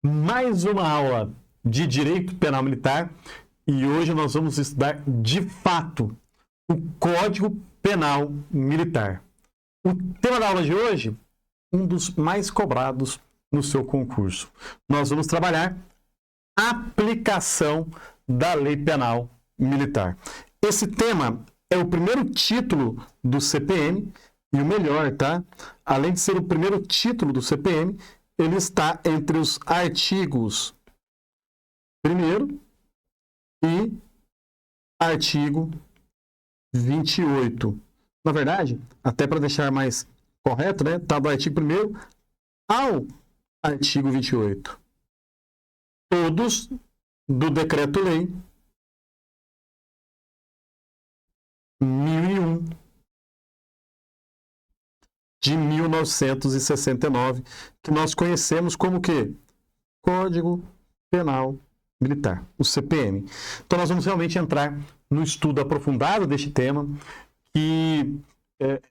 Mais uma aula de Direito Penal Militar e hoje nós vamos estudar de fato o Código Penal Militar. O tema da aula de hoje, um dos mais cobrados no seu concurso. Nós vamos trabalhar a aplicação da Lei Penal Militar. Esse tema é o primeiro título do CPM e o melhor, tá? Além de ser o primeiro título do CPM, ele está entre os artigos 1º e artigo 28. Na verdade, até para deixar mais correto, né? Está do artigo 1º ao artigo 28. Todos do Decreto-Lei 1001 de 1969, que nós conhecemos como que? Código Penal Militar, o CPM. Então nós vamos realmente entrar no estudo aprofundado deste tema, que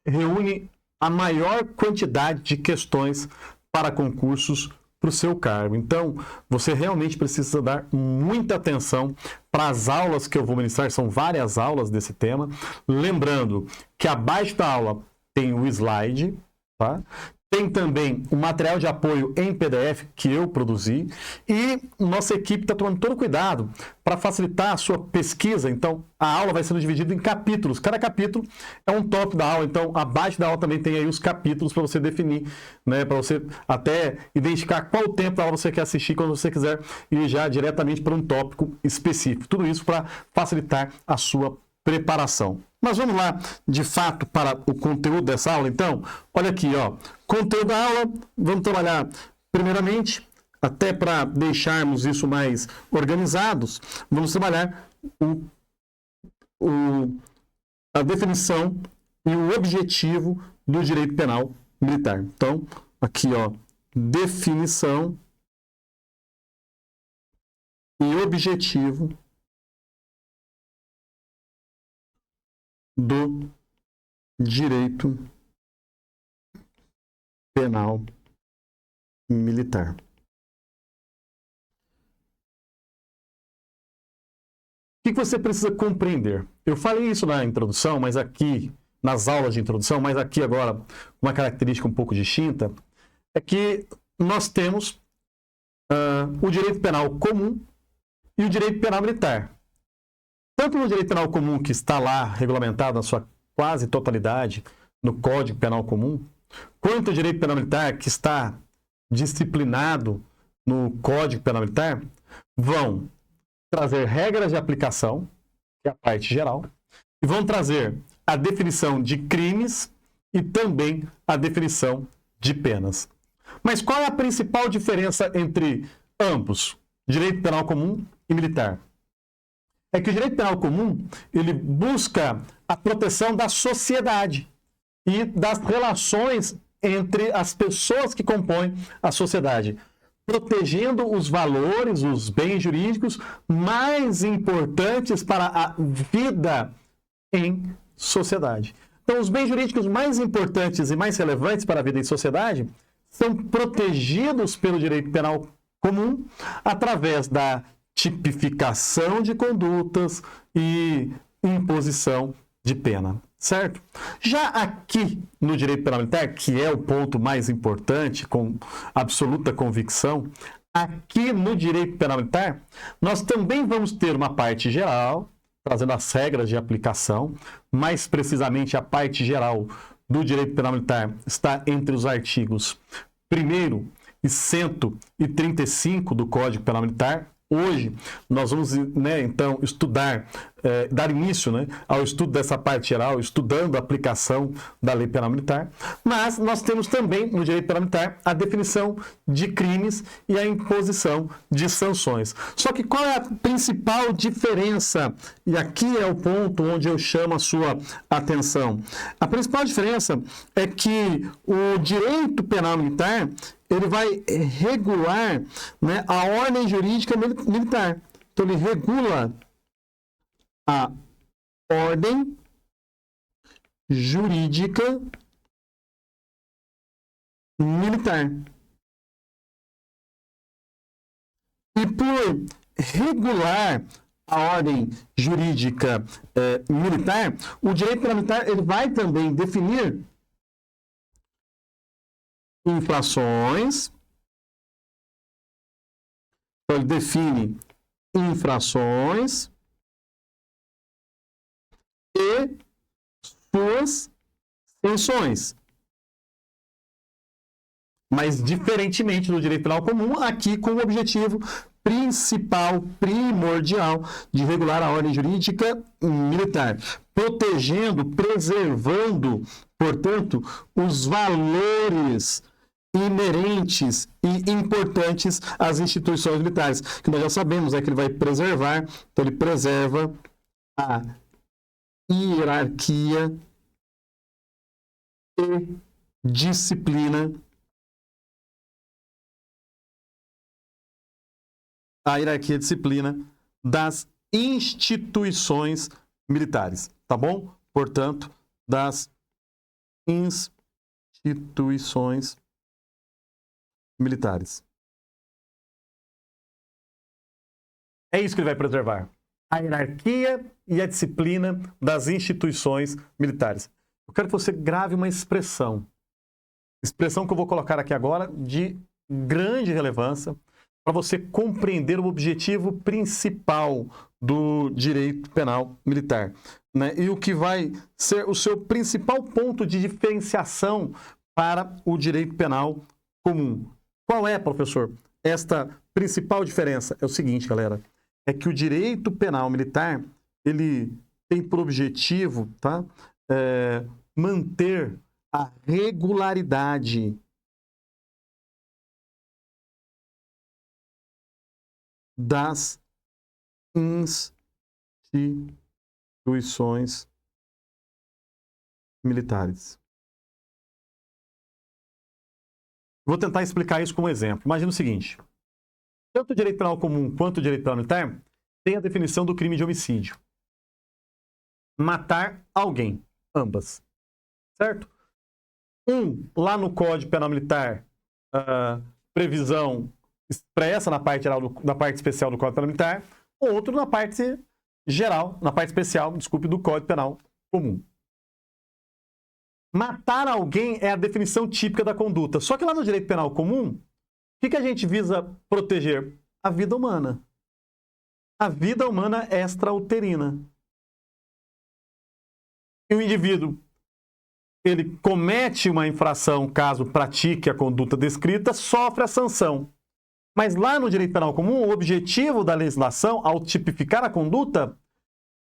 reúne a maior quantidade de questões para concursos para o seu cargo. Então, você realmente precisa dar muita atenção para as aulas que eu vou ministrar, são várias aulas desse tema. Lembrando que abaixo da aula tem o slide, tá? Tem também o material de apoio em PDF que eu produzi e nossa equipe está tomando todo cuidado para facilitar a sua pesquisa. Então, a aula vai sendo dividida em capítulos. Cada capítulo é um tópico da aula. Então, abaixo da aula também tem aí os capítulos para você definir, né? Para você até identificar qual tempo da aula você quer assistir quando você quiser ir já diretamente para um tópico específico. Tudo isso para facilitar a sua preparação. Mas vamos lá, de fato, para o conteúdo dessa aula, então. Olha aqui, ó. Conteúdo da aula, vamos trabalhar primeiramente, até para deixarmos isso mais organizados, vamos trabalhar a definição e o objetivo do direito penal militar. Então, aqui, ó, definição e objetivo do direito penal militar. O que você precisa compreender? Eu falei isso na introdução, mas aqui, nas aulas de introdução, mas aqui agora, uma característica um pouco distinta, é que nós temos o direito penal comum e o direito penal militar. Tanto no direito penal comum, que está lá regulamentado na sua quase totalidade no Código Penal Comum, quanto o direito penal militar, que está disciplinado no Código Penal Militar, vão trazer regras de aplicação, que é a parte geral, e vão trazer a definição de crimes e também a definição de penas. Mas qual é a principal diferença entre ambos, direito penal comum e militar? É que o direito penal comum, ele busca a proteção da sociedade e das relações entre as pessoas que compõem a sociedade, protegendo os valores, os bens jurídicos mais importantes para a vida em sociedade. Então, os bens jurídicos mais importantes e mais relevantes para a vida em sociedade são protegidos pelo direito penal comum através da tipificação de condutas e imposição de pena, certo? Já aqui no direito penal militar, que é o ponto mais importante, com absoluta convicção, aqui no direito penal militar, nós também vamos ter uma parte geral, trazendo as regras de aplicação, mais precisamente a parte geral do direito penal militar está entre os artigos 1º e 135 do Código Penal Militar. Hoje, nós vamos, né, então, estudar, dar início, né, ao estudo dessa parte geral, estudando a aplicação da Lei Penal Militar, mas nós temos também, no direito penal militar, a definição de crimes e a imposição de sanções. Só que qual é a principal diferença? E aqui é o ponto onde eu chamo a sua atenção. A principal diferença é que o direito penal militar, ele vai regular, né, a ordem jurídica militar. Então, ele regula a ordem jurídica militar. E por regular a ordem jurídica militar, o direito penal militar ele vai também definir infrações. Então, ele define infrações e suas sanções. Mas, diferentemente do direito penal comum, aqui com o objetivo principal, primordial, de regular a ordem jurídica militar, protegendo, preservando, portanto, os valores inerentes e importantes às instituições militares, que nós já sabemos que ele vai preservar, então ele preserva a hierarquia e disciplina, das instituições militares, tá bom? Portanto, das instituições militares. É isso que ele vai preservar. A hierarquia e a disciplina das instituições militares. Eu quero que você grave uma expressão. Expressão que eu vou colocar aqui agora de grande relevância para você compreender o objetivo principal do direito penal militar, né? E o que vai ser o seu principal ponto de diferenciação para o direito penal comum. Qual é, professor? Esta principal diferença é o seguinte, galera, é que o direito penal militar, ele tem por objetivo, tá, manter a regularidade das instituições militares. Vou tentar explicar isso com um exemplo. Imagina o seguinte: tanto o direito penal comum quanto o direito penal militar tem a definição do crime de homicídio. Matar alguém, ambas. Certo? Lá no Código Penal Militar, previsão expressa na parte geral, na parte especial do Código Penal Militar, outro na parte geral, na parte especial, desculpe, do Código Penal Comum. Matar alguém é a definição típica da conduta. Só que lá no direito penal comum, o que a gente visa proteger? A vida humana. A vida humana extrauterina. E o indivíduo, ele comete uma infração, caso pratique a conduta descrita, sofre a sanção. Mas lá no direito penal comum, o objetivo da legislação, ao tipificar a conduta,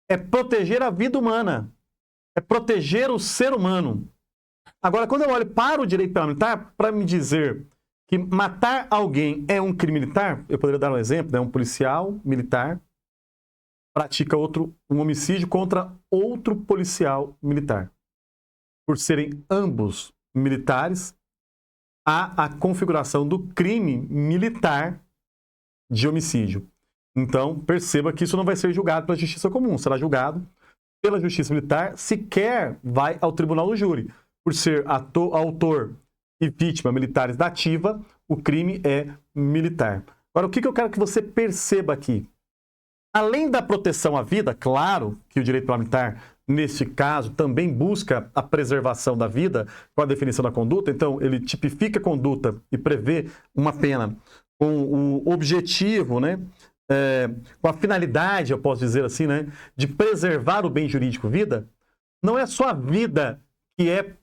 é proteger a vida humana. É proteger o ser humano. Agora, quando eu olho para o direito penal militar, para me dizer que matar alguém é um crime militar, eu poderia dar um exemplo, né? Um policial militar pratica um homicídio contra outro policial militar. Por serem ambos militares, há a configuração do crime militar de homicídio. Então, perceba que isso não vai ser julgado pela justiça comum, será julgado pela justiça militar, sequer vai ao tribunal do júri. Por ser autor e vítima militares da ativa, o crime é militar. Agora, o que eu quero que você perceba aqui? Além da proteção à vida, claro que o direito penal militar, neste caso, também busca a preservação da vida com a definição da conduta. Então, ele tipifica a conduta e prevê uma pena com o objetivo, né, com a finalidade, eu posso dizer assim, né, de preservar o bem jurídico vida. Não é só a vida que é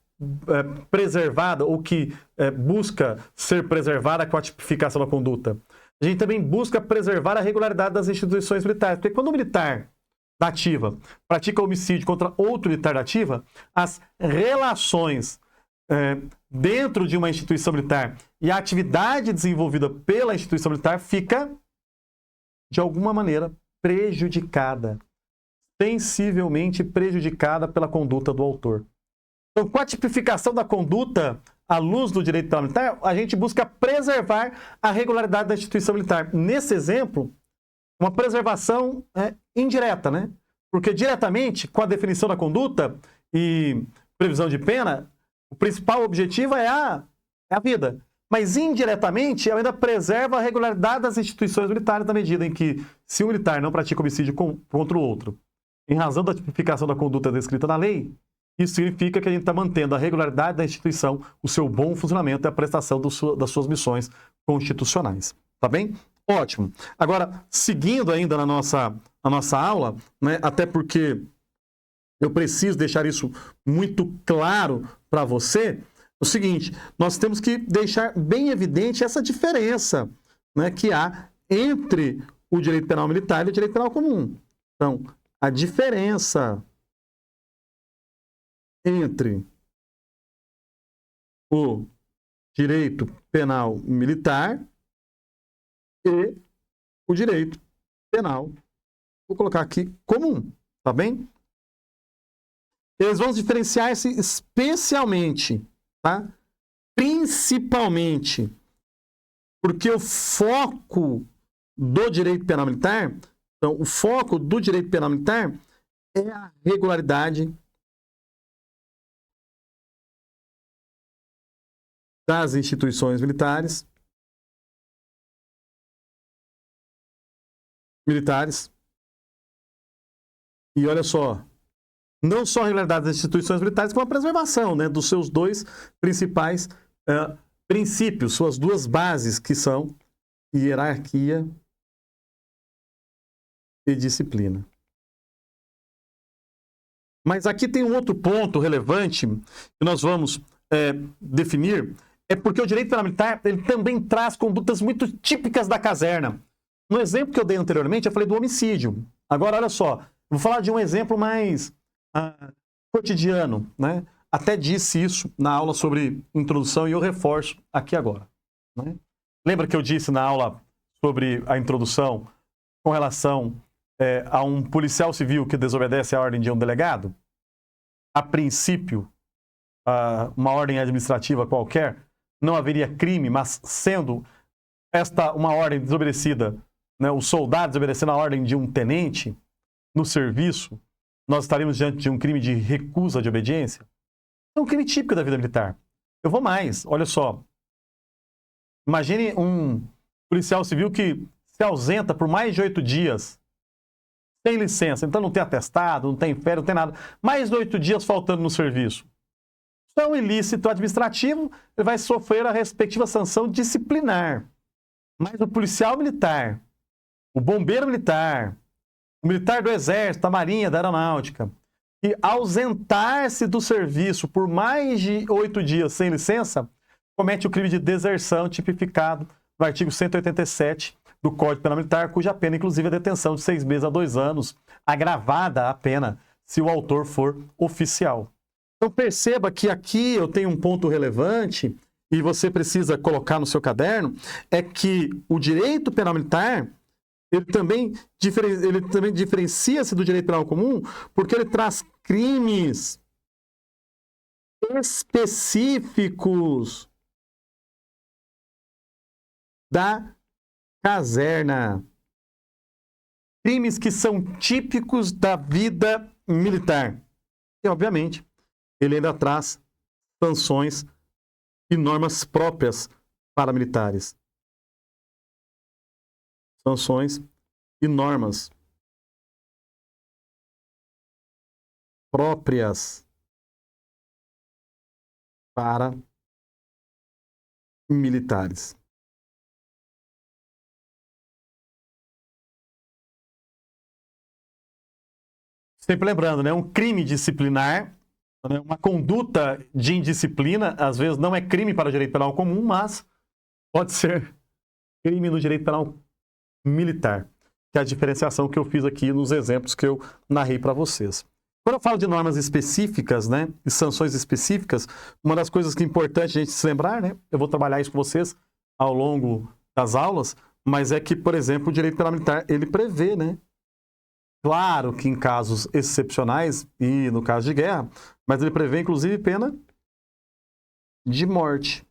preservada ou que busca ser preservada com a tipificação da conduta. A gente também busca preservar a regularidade das instituições militares. Porque quando o militar da ativa pratica homicídio contra outro militar da ativa, as relações dentro de uma instituição militar e a atividade desenvolvida pela instituição militar fica, de alguma maneira, prejudicada. Sensivelmente prejudicada pela conduta do autor. Então, com a tipificação da conduta à luz do direito penal militar, a gente busca preservar a regularidade da instituição militar. Nesse exemplo, uma preservação indireta, né? Porque diretamente, com a definição da conduta e previsão de pena, o principal objetivo é a vida. Mas indiretamente eu ainda preservo a regularidade das instituições militares na medida em que, se um militar não pratica homicídio contra o outro, em razão da tipificação da conduta descrita na lei, isso significa que a gente está mantendo a regularidade da instituição, o seu bom funcionamento e a prestação das suas missões constitucionais. Tá bem? Ótimo. Agora, seguindo ainda na nossa aula, né, até porque eu preciso deixar isso muito claro para você, o seguinte, nós temos que deixar bem evidente essa diferença, né, que há entre o direito penal militar e o direito penal comum. Então, a diferença entre o direito penal militar e o direito penal, vou colocar aqui, comum, tá bem? Eles vão diferenciar-se especialmente, tá? Principalmente, porque o foco do direito penal militar, então, o foco do direito penal militar é a regularidade das instituições militares. E olha só, não só a regularidade das instituições militares, como a preservação, né, dos seus dois principais princípios, suas duas bases, que são hierarquia e disciplina. Mas aqui tem um outro ponto relevante que nós vamos definir, é porque o direito penal militar ele também traz condutas muito típicas da caserna. No exemplo que eu dei anteriormente, eu falei do homicídio. Agora, olha só, vou falar de um exemplo mais cotidiano, né? Até disse isso na aula sobre introdução e eu reforço aqui agora, né? Lembra que eu disse na aula sobre a introdução com relação a um policial civil que desobedece à ordem de um delegado? A princípio, uma ordem administrativa qualquer, não haveria crime, mas sendo esta uma ordem desobedecida, né, o soldado desobedecendo a ordem de um tenente no serviço, nós estaríamos diante de um crime de recusa de obediência? É um crime típico da vida militar. Eu vou mais, olha só. Imagine um policial civil que se ausenta por mais de 8 dias, sem licença, então não tem atestado, não tem férias, não tem nada. Mais de 8 dias faltando no serviço. Isso é um ilícito administrativo, ele vai sofrer a respectiva sanção disciplinar. Mas o policial militar, o bombeiro militar, o militar do Exército, da Marinha, da Aeronáutica, que ausentar-se do serviço por mais de 8 dias sem licença, comete o crime de deserção tipificado no artigo 187 do Código Penal Militar, cuja pena, inclusive, é detenção de 6 meses a 2 anos, agravada a pena se o autor for oficial. Então perceba que aqui eu tenho um ponto relevante e você precisa colocar no seu caderno, é que o direito penal militar ele também diferencia-se do direito penal comum porque ele traz crimes específicos da caserna. Crimes que são típicos da vida militar. E, obviamente, ele ainda traz sanções e normas próprias para militares. Sanções e normas próprias para militares. Sempre lembrando, né? Um crime disciplinar, né? Uma conduta de indisciplina, às vezes não é crime para o direito penal comum, mas pode ser crime no direito penal militar, que é a diferenciação que eu fiz aqui nos exemplos que eu narrei para vocês. Quando eu falo de normas específicas, né, e sanções específicas, uma das coisas que é importante a gente se lembrar, né, eu vou trabalhar isso com vocês ao longo das aulas, mas é que, por exemplo, o direito penal militar, ele prevê, né, claro que em casos excepcionais e no caso de guerra, mas ele prevê, inclusive, pena de morte.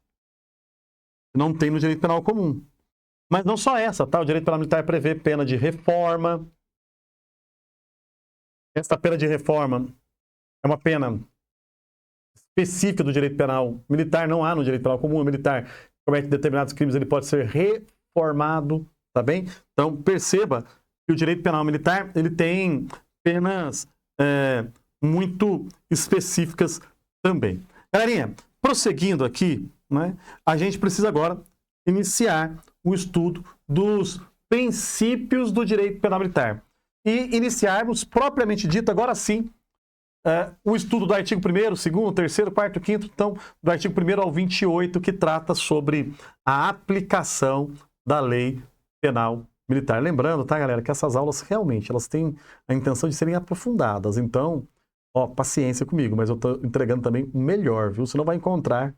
Não tem no direito penal comum. Mas não só essa, tá? O direito penal militar prevê pena de reforma. Essa pena de reforma é uma pena específica do direito penal militar, não há no direito penal comum. O militar comete determinados crimes, ele pode ser reformado, tá bem? Então, perceba que o direito penal militar, ele tem penas muito específicas também. Galerinha, prosseguindo aqui, né, a gente precisa agora iniciar o estudo dos princípios do direito penal militar. E iniciarmos, propriamente dito, agora sim, o estudo do artigo 1º, 2º, 3º, 4º, 5º, então, do artigo 1º ao 28, que trata sobre a aplicação da lei penal militar. Lembrando, tá, galera, que essas aulas realmente, elas têm a intenção de serem aprofundadas. Então, ó, paciência comigo, mas eu estou entregando também o melhor, viu? Você não vai encontrar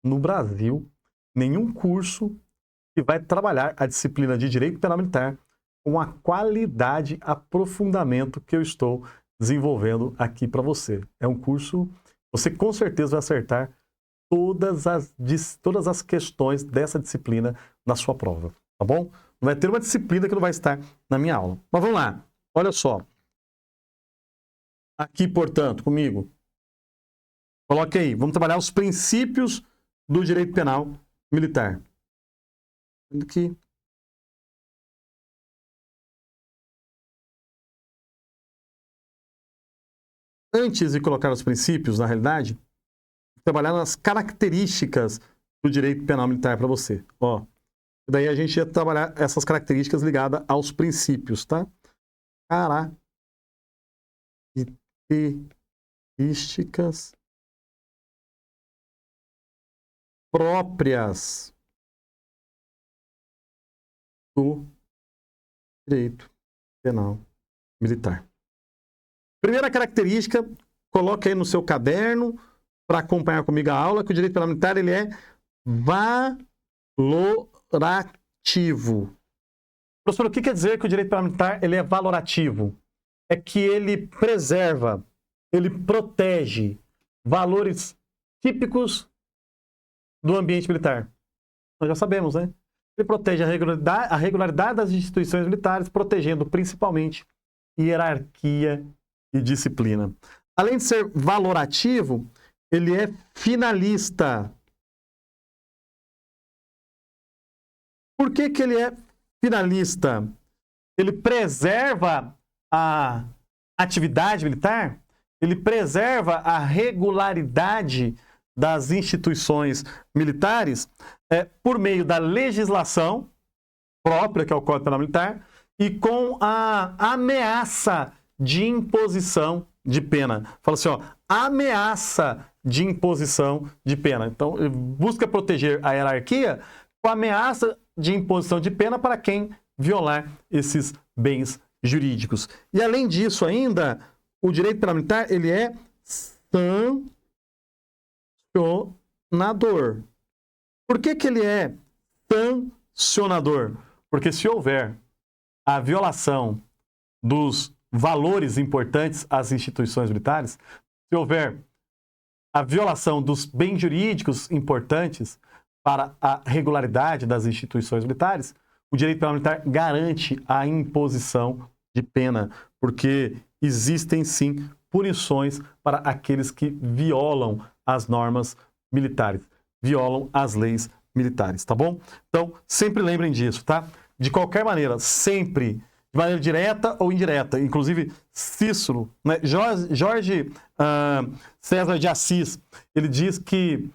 no Brasil nenhum curso que vai trabalhar a disciplina de direito penal militar com a qualidade, aprofundamento que eu estou desenvolvendo aqui para você. É um curso, você com certeza vai acertar todas as questões dessa disciplina na sua prova, tá bom? Não vai ter uma disciplina que não vai estar na minha aula. Mas vamos lá, olha só. Aqui, portanto, comigo, coloque aí, vamos trabalhar os princípios do direito penal militar. Aqui. Antes de colocar os princípios, na realidade, trabalhar nas características do direito penal militar para você. Ó, daí a gente ia trabalhar essas características ligadas aos princípios, tá? Características próprias do direito penal militar. Primeira característica, coloque aí no seu caderno para acompanhar comigo a aula, que o direito penal militar ele é valorativo. Professor, o que quer dizer que o direito penal militar ele é valorativo? É que ele preserva, ele protege valores típicos do ambiente militar. Nós já sabemos, né? Ele protege a regularidade das instituições militares, protegendo principalmente hierarquia e disciplina. Além de ser valorativo, ele é finalista. Por que que ele é finalista? Ele preserva a atividade militar, ele preserva a regularidade das instituições militares por meio da legislação própria, que é o Código Penal Militar, e com a ameaça de imposição de pena. Fala assim, ó, ameaça de imposição de pena. Então, ele busca proteger a hierarquia com a ameaça de imposição de pena para quem violar esses bens jurídicos. E além disso ainda, o direito penal militar, ele é sancionador. Por que que ele é sancionador? Porque se houver a violação dos valores importantes às instituições militares, se houver a violação dos bens jurídicos importantes para a regularidade das instituições militares, o direito penal militar garante a imposição de pena, porque existem sim punições para aqueles que violam as normas militares, violam as leis militares, tá bom? Então, sempre lembrem disso, tá? De qualquer maneira, sempre, de maneira direta ou indireta, inclusive Cícero, né? Jorge César de Assis, ele diz que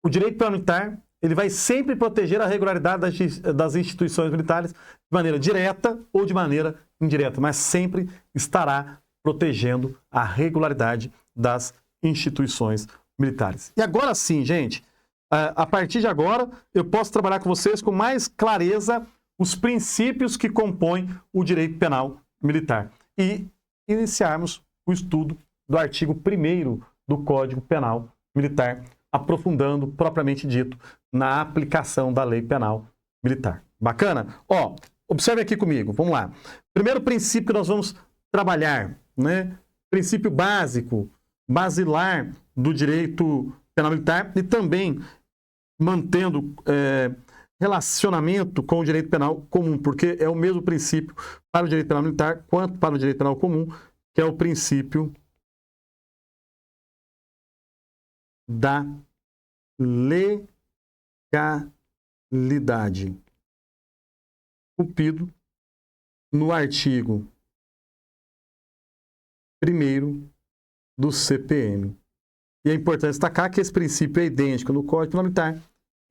o direito penal militar ele vai sempre proteger a regularidade das instituições militares de maneira direta ou de maneira indireta, mas sempre estará protegendo a regularidade das instituições militares. E agora sim, gente, a partir de agora, eu posso trabalhar com vocês com mais clareza os princípios que compõem o direito penal militar e iniciarmos o estudo do artigo 1º do Código Penal Militar, aprofundando, propriamente dito, na aplicação da lei penal militar. Bacana? Ó, observe aqui comigo, vamos lá. Primeiro princípio que nós vamos trabalhar, né? Princípio básico, basilar do direito penal militar e também mantendo relacionamento com o direito penal comum, porque é o mesmo princípio para o direito penal militar quanto para o direito penal comum, que é o princípio da legalidade. Esculpido no artigo 1º do CPM. E é importante destacar que esse princípio é idêntico no Código Penal Militar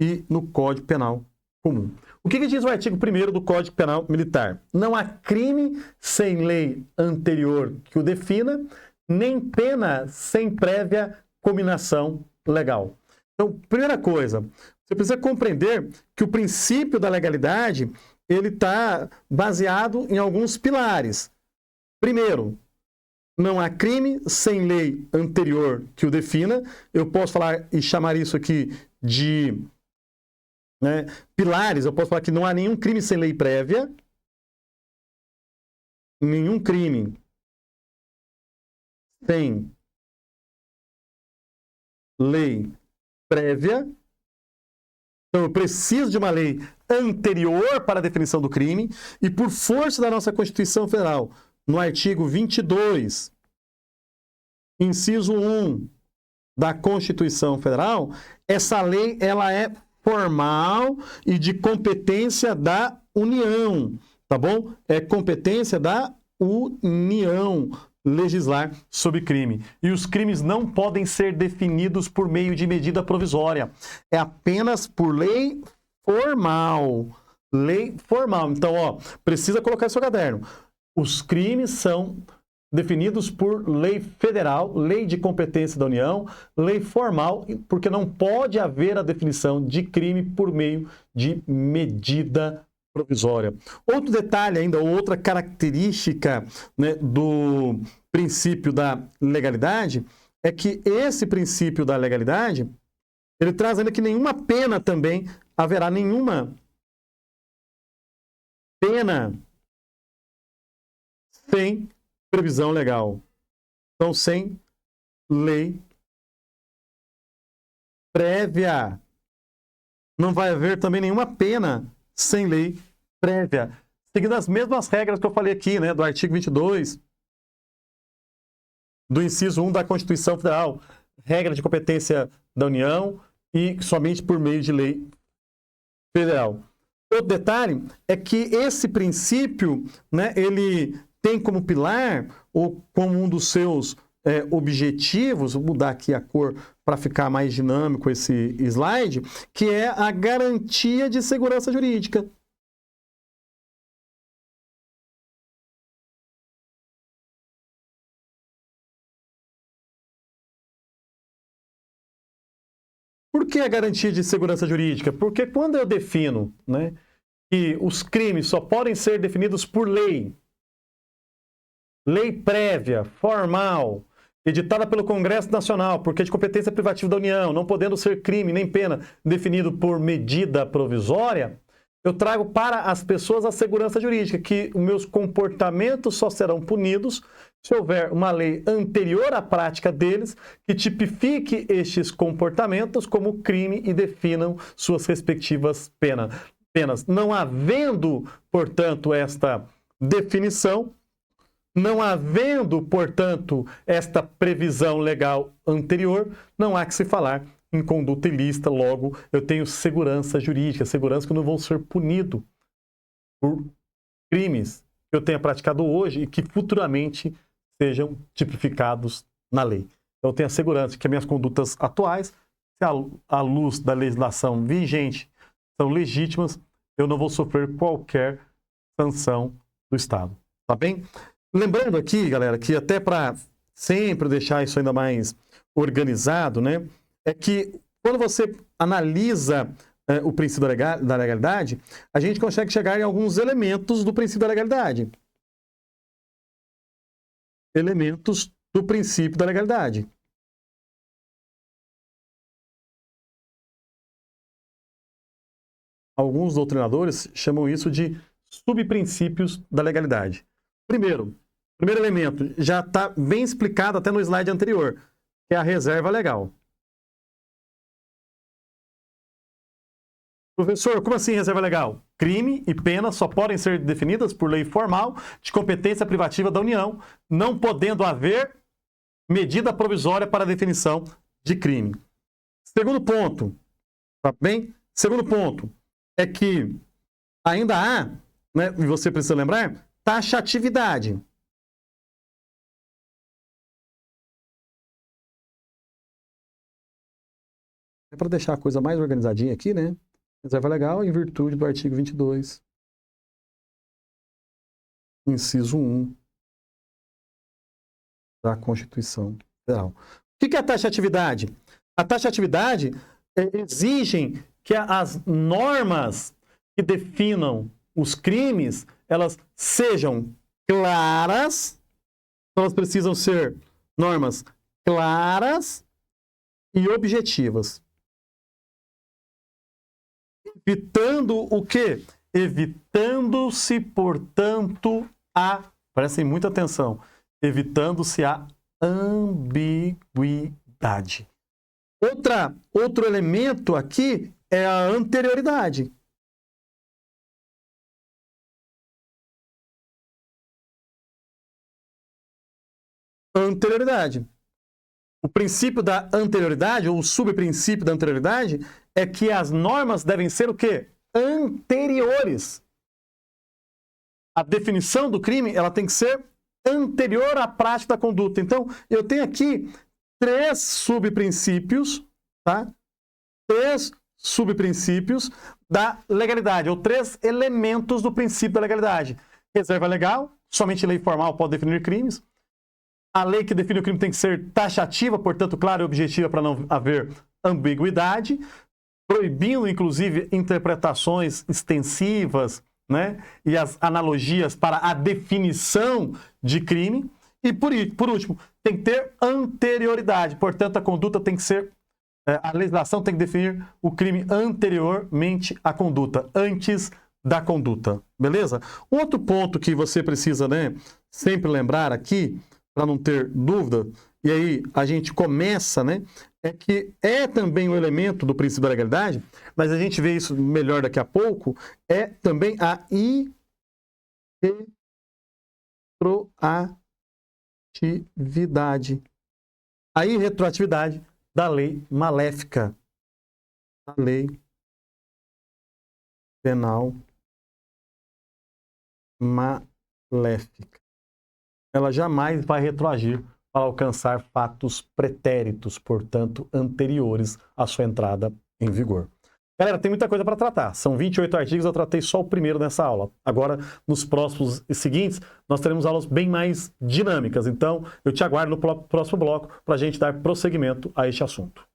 e no Código Penal Comum. O que diz o artigo 1º do Código Penal Militar? Não há crime sem lei anterior que o defina, nem pena sem prévia cominação legal. Então, primeira coisa, você precisa compreender que o princípio da legalidade ele está baseado em alguns pilares. Primeiro, não há crime sem lei anterior que o defina. Eu posso falar e chamar isso aqui de pilares. Eu posso falar que não há nenhum crime sem lei prévia. Nenhum crime sem lei prévia. Então, eu preciso de uma lei anterior para a definição do crime. E por força da nossa Constituição Federal, no artigo 22, inciso 1 da Constituição Federal, essa lei ela é formal e de competência da União, tá bom? É competência da União legislar sobre crime. E os crimes não podem ser definidos por meio de medida provisória. É apenas por lei formal. Lei formal. Então, precisa colocar isso no seu caderno. Os crimes são definidos por lei federal, lei de competência da União, lei formal, porque não pode haver a definição de crime por meio de medida provisória. Outro detalhe ainda, outra característica do princípio da legalidade, é que esse princípio da legalidade, ele traz ainda que nenhuma pena também, haverá nenhuma pena sem previsão legal. Então, sem lei prévia. Não vai haver também nenhuma pena sem lei prévia. Seguindo as mesmas regras que eu falei aqui, do artigo 22, do inciso 1 da Constituição Federal. Regra de competência da União e somente por meio de lei federal. Outro detalhe é que esse princípio, ele tem como pilar, ou como um dos seus objetivos, vou mudar aqui a cor para ficar mais dinâmico esse slide, que é a garantia de segurança jurídica. Por que a garantia de segurança jurídica? Porque quando eu defino que os crimes só podem ser definidos por lei, lei prévia, formal, editada pelo Congresso Nacional, porque é de competência privativa da União, não podendo ser crime nem pena definido por medida provisória, eu trago para as pessoas a segurança jurídica, que os meus comportamentos só serão punidos se houver uma lei anterior à prática deles que tipifique estes comportamentos como crime e definam suas respectivas penas. Não havendo, portanto, esta definição, não havendo, portanto, esta previsão legal anterior, não há que se falar em conduta ilícita, logo eu tenho segurança jurídica, segurança que eu não vou ser punido por crimes que eu tenha praticado hoje e que futuramente sejam tipificados na lei. Então eu tenho a segurança que as minhas condutas atuais, se à luz da legislação vigente são legítimas, eu não vou sofrer qualquer sanção do Estado. Tá bem? Lembrando aqui, galera, que até para sempre deixar isso ainda mais organizado, é que quando você analisa o princípio da legalidade, a gente consegue chegar em alguns elementos do princípio da legalidade. Elementos do princípio da legalidade. Alguns doutrinadores chamam isso de subprincípios da legalidade. Primeiro elemento, já está bem explicado até no slide anterior, que é a reserva legal. Professor, como assim reserva legal? Crime e pena só podem ser definidas por lei formal de competência privativa da União, não podendo haver medida provisória para a definição de crime. Segundo ponto, tá bem? Segundo ponto é que ainda há, né, e você precisa lembrar, taxatividade. É para deixar a coisa mais organizadinha aqui, né? Reserva legal em virtude do artigo 22, inciso 1 da Constituição Federal. O que é a taxatividade? A taxatividade exige que as normas que definam os crimes, elas sejam claras, elas precisam ser normas claras e objetivas. Evitando o quê? Evitando-se, portanto, prestem muita atenção, evitando-se a ambiguidade. Outro elemento aqui é a anterioridade. Anterioridade. O princípio da anterioridade, ou o subprincípio da anterioridade, é que as normas devem ser o quê? Anteriores. A definição do crime, ela tem que ser anterior à prática da conduta. Então, eu tenho aqui 3 subprincípios, tá? 3 subprincípios da legalidade, ou 3 elementos do princípio da legalidade. Reserva legal, somente lei formal pode definir crimes. A lei que define o crime tem que ser taxativa, portanto, clara e objetiva para não haver ambiguidade, proibindo, inclusive, interpretações extensivas, né? E as analogias para a definição de crime. E, por último, tem que ter anterioridade, portanto, a conduta tem que ser... a legislação tem que definir o crime anteriormente à conduta, antes da conduta, beleza? Outro ponto que você precisa, né, sempre lembrar aqui, para não ter dúvida, e aí a gente começa, né, é que é também um elemento do princípio da legalidade, mas a gente vê isso melhor daqui a pouco, é também a irretroatividade. A irretroatividade da lei maléfica, a lei penal maléfica. Ela jamais vai retroagir para alcançar fatos pretéritos, portanto, anteriores à sua entrada em vigor. Galera, tem muita coisa para tratar. São 28 artigos, eu tratei só o primeiro nessa aula. Agora, nos próximos seguintes, nós teremos aulas bem mais dinâmicas. Então, eu te aguardo no próximo bloco para a gente dar prosseguimento a este assunto.